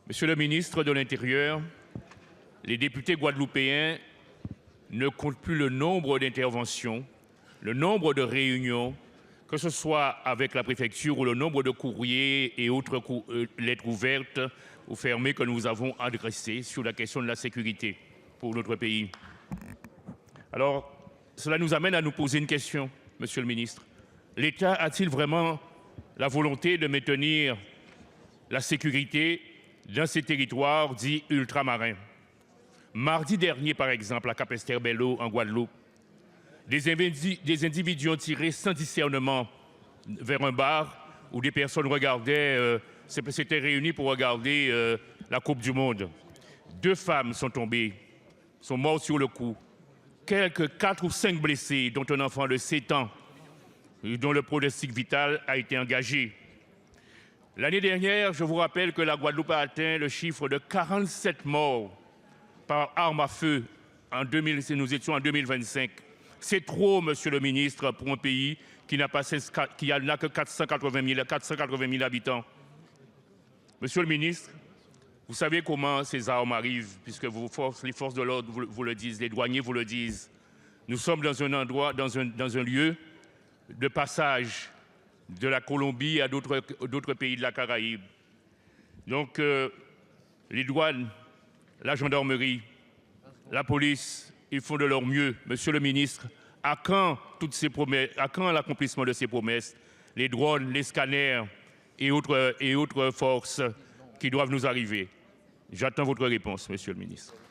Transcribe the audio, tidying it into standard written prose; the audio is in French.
Monsieur le ministre de l'Intérieur, les députés guadeloupéens ne comptent plus le nombre d'interventions, le nombre de réunions, que ce soit avec la préfecture ou le nombre de courriers et autres lettres ouvertes ou fermées que nous avons adressées sur la question de la sécurité pour notre pays. Alors, cela nous amène à nous poser une question, monsieur le ministre. L'État a-t-il vraiment la volonté de maintenir la sécurité dans ces territoires dits ultramarins? Mardi dernier, par exemple, à Capesterre-Belle-Eau, en Guadeloupe, des individus ont tiré sans discernement vers un bar où des personnes s'étaient réunies pour regarder la Coupe du Monde. 2 femmes sont tombées, sont mortes sur le coup. Quelques 4 ou 5 blessés, dont un enfant de 7 ans, dont le pronostic vital a été engagé. L'année dernière, je vous rappelle que la Guadeloupe a atteint le chiffre de 47 morts par arme à feu. Nous étions en 2025. C'est trop, monsieur le ministre, pour un pays qui n'a que 480 000 habitants. Monsieur le ministre, vous savez comment ces armes arrivent, puisque les forces de l'ordre vous le disent, les douaniers vous le disent. Nous sommes dans un endroit, dans un lieu de passage de la Colombie à d'autres pays de la Caraïbe. Donc, les douanes, la gendarmerie, la police, ils font de leur mieux. Monsieur le ministre, à quand l'accomplissement de ces promesses? Les drones, les scanners et autres forces qui doivent nous arriver. J'attends votre réponse, monsieur le ministre.